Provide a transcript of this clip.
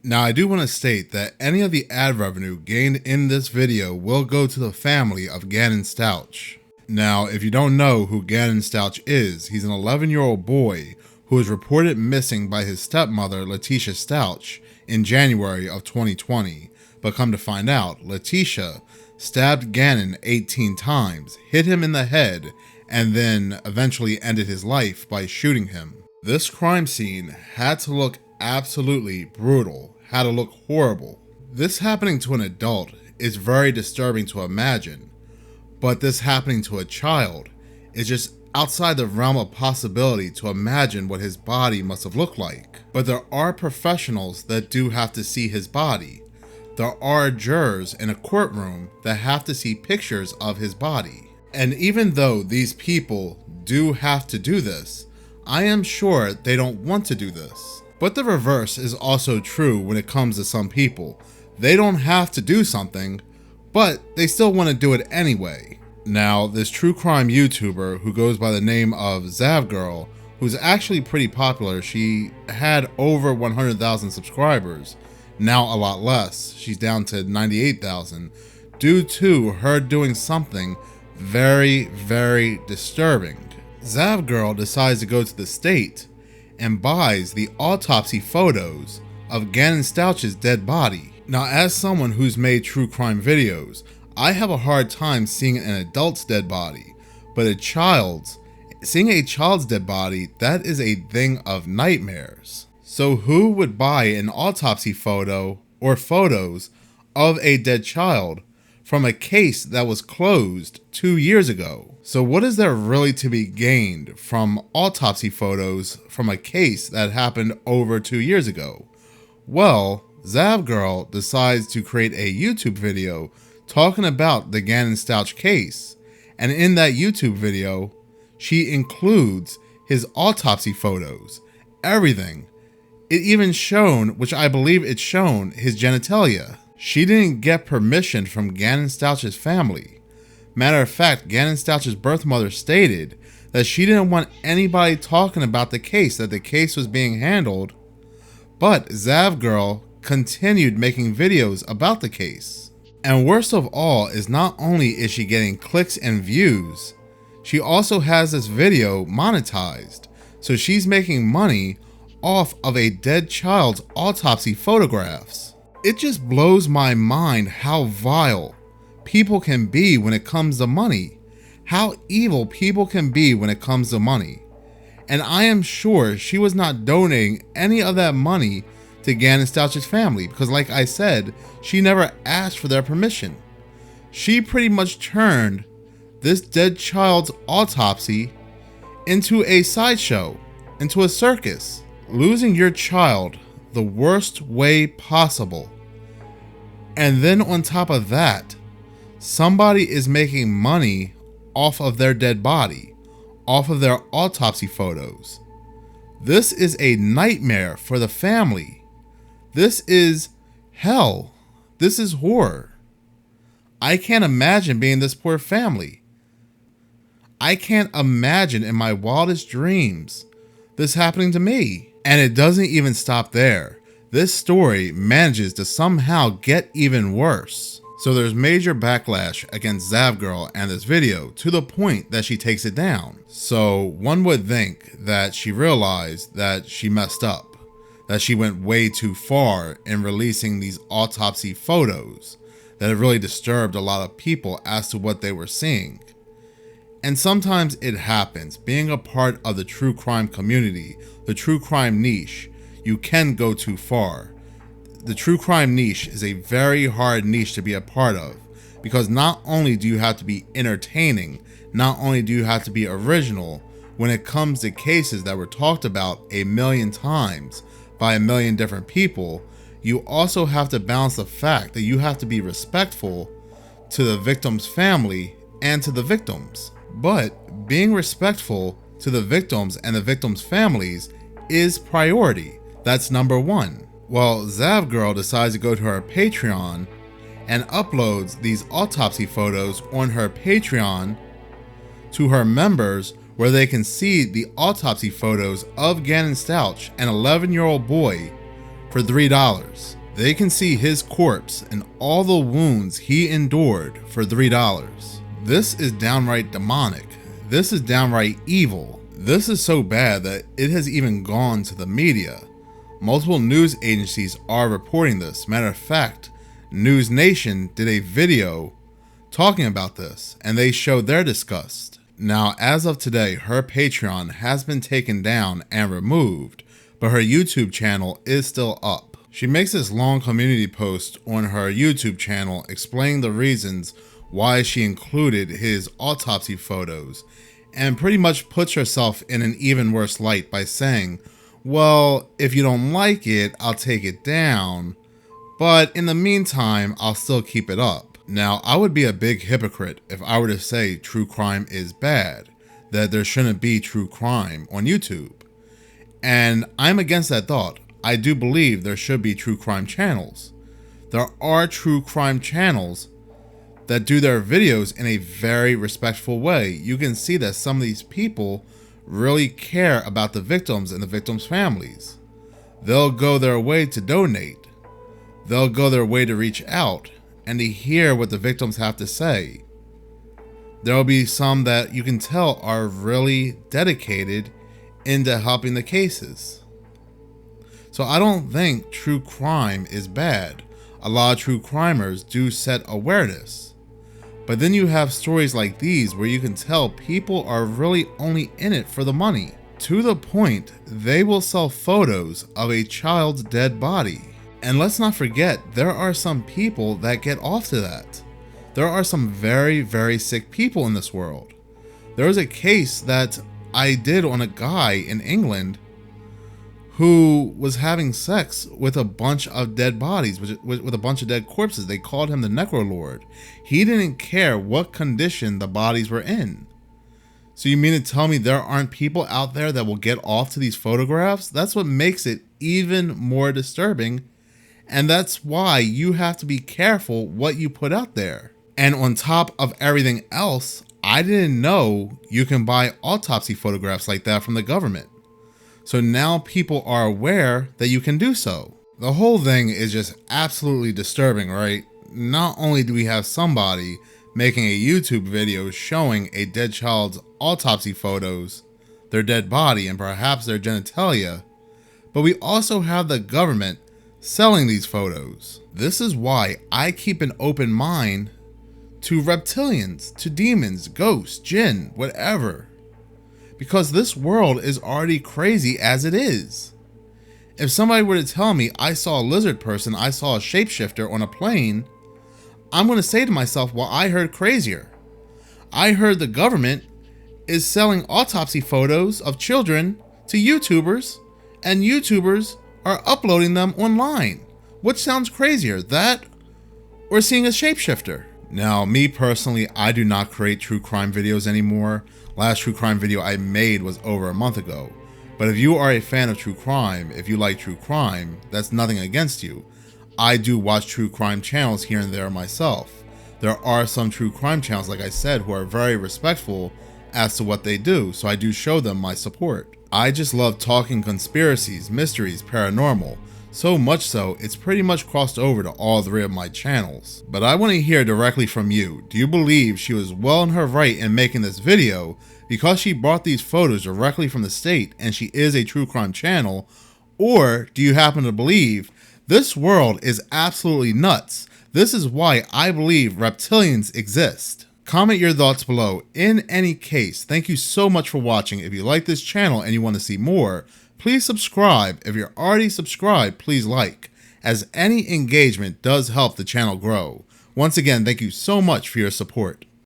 Now, I do want to state that any of the ad revenue gained in this video will go to the family of Gannon Stauch. Now, if you don't know who Gannon Stauch is, he's an 11-year-old boy who was reported missing by his stepmother, Letitia Stauch, in January of 2020. But come to find out, Letitia stabbed Gannon 18 times, hit him in the head, and then eventually ended his life by shooting him. This crime scene had to look absolutely brutal, had to look horrible. This happening to an adult is very disturbing to imagine, but this happening to a child is just outside the realm of possibility to imagine what his body must have looked like. But there are professionals that do have to see his body. There are jurors in a courtroom that have to see pictures of his body. And even though these people do have to do this, I am sure they don't want to do this. But the reverse is also true when it comes to some people. They don't have to do something, but they still want to do it anyway. Now, this true crime YouTuber who goes by the name of Zavgirl, who's actually pretty popular, she had over 100,000 subscribers, now a lot less. She's down to 98,000 due to her doing something very, very disturbing. Zavgirl decides to go to the state and buys the autopsy photos of Gannon Stauch's dead body. Now, as someone who's made true crime videos, I have a hard time seeing an adult's dead body, but seeing a child's dead body, that is a thing of nightmares. So who would buy an autopsy photo or photos of a dead child from a case that was closed 2 years ago? So what is there really to be gained from autopsy photos from a case that happened over 2 years ago? Well, Zavgirl decides to create a YouTube video talking about the Gannon Stauch case, and in that YouTube video, she includes his autopsy photos, everything. It even shown, which I believe it's shown, his genitalia. She didn't get permission from Gannon Stauch's family. Matter of fact, Gannon Stauch's birth mother stated that she didn't want anybody talking about the case, that the case was being handled, but Zavgirl continued making videos about the case. And worst of all is not only is she getting clicks and views, she also has this video monetized. So she's making money off of a dead child's autopsy photographs. It just blows my mind how vile people can be when it comes to money. How evil people can be when it comes to money. And I am sure she was not donating any of that money to Gannon Stauch's family, because like I said, she never asked for their permission. She pretty much turned this dead child's autopsy into a sideshow, into a circus. Losing your child the worst way possible. And then on top of that, somebody is making money off of their dead body, off of their autopsy photos. This is a nightmare for the family. This is hell. This is horror. I can't imagine being this poor family. I can't imagine in my wildest dreams this happening to me. And it doesn't even stop there. This story manages to somehow get even worse. So there's major backlash against Zavgirl and this video to the point that she takes it down. So one would think that she realized that she messed up, that she went way too far in releasing these autopsy photos, that it really disturbed a lot of people as to what they were seeing. And sometimes it happens. Being a part of the true crime community, the true crime niche, you can go too far. The true crime niche is a very hard niche to be a part of, because not only do you have to be entertaining, not only do you have to be original when it comes to cases that were talked about a million times by a million different people, you also have to balance the fact that you have to be respectful to the victim's family and to the victims. But being respectful to the victims and the victims' families is priority. That's number one. Well, Zavgirl decides to go to her Patreon and uploads these autopsy photos on her Patreon to her members, where they can see the autopsy photos of Gannon Stauch, an 11-year-old boy, for $3. They can see his corpse and all the wounds he endured for $3. This is downright demonic. This is downright evil. This is so bad that it has even gone to the media. Multiple news agencies are reporting this. Matter of fact, News Nation did a video talking about this, and they showed their disgust. Now, as of today, her Patreon has been taken down and removed, but her YouTube channel is still up. She makes this long community post on her YouTube channel explaining the reasons why she included his autopsy photos, and pretty much puts herself in an even worse light by saying, well, if you don't like it, I'll take it down, but in the meantime, I'll still keep it up. Now, I would be a big hypocrite if I were to say true crime is bad, that there shouldn't be true crime on YouTube. And I'm against that thought. I do believe there should be true crime channels. There are true crime channels that do their videos in a very respectful way. You can see that some of these people really care about the victims and the victims' families. They'll go their way to donate. They'll go their way to reach out and to hear what the victims have to say. There will be some that you can tell are really dedicated into helping the cases. So I don't think true crime is bad. A lot of true crimers do set awareness. But then you have stories like these where you can tell people are really only in it for the money. To the point, they will sell photos of a child's dead body. And let's not forget, there are some people that get off to that. There are some very, very sick people in this world. There was a case that I did on a guy in England who was having sex with a bunch of dead bodies, with a bunch of dead corpses. They called him the Necrolord. He didn't care what condition the bodies were in. So you mean to tell me there aren't people out there that will get off to these photographs? That's what makes it even more disturbing. And that's why you have to be careful what you put out there. And on top of everything else, I didn't know you can buy autopsy photographs like that from the government. So now people are aware that you can do so. The whole thing is just absolutely disturbing, right? Not only do we have somebody making a YouTube video showing a dead child's autopsy photos, their dead body, and perhaps their genitalia, but we also have the government selling these photos. This is why I keep an open mind to reptilians, to demons, ghosts, jinn, whatever. Because this world is already crazy as it is. If somebody were to tell me I saw a lizard person, I saw a shapeshifter on a plane, I'm going to say to myself, well, I heard crazier. I heard the government is selling autopsy photos of children to YouTubers, and YouTubers are uploading them online. Which sounds crazier, that or seeing a shapeshifter? Now, me personally, I do not create true crime videos anymore. Last true crime video I made was over a month ago. But if you are a fan of true crime, if you like true crime, that's nothing against you. I do watch true crime channels here and there myself. There are some true crime channels, like I said, who are very respectful as to what they do, so I do show them my support. I just love talking conspiracies, mysteries, paranormal. So much so, it's pretty much crossed over to all three of my channels. But I want to hear directly from you. Do you believe she was well in her right in making this video because she bought these photos directly from the state and she is a true crime channel? Or do you happen to believe this world is absolutely nuts? This is why I believe reptilians exist. Comment your thoughts below. In any case, thank you so much for watching. If you like this channel and you want to see more, please subscribe. If you're already subscribed, please like, as any engagement does help the channel grow. Once again, thank you so much for your support.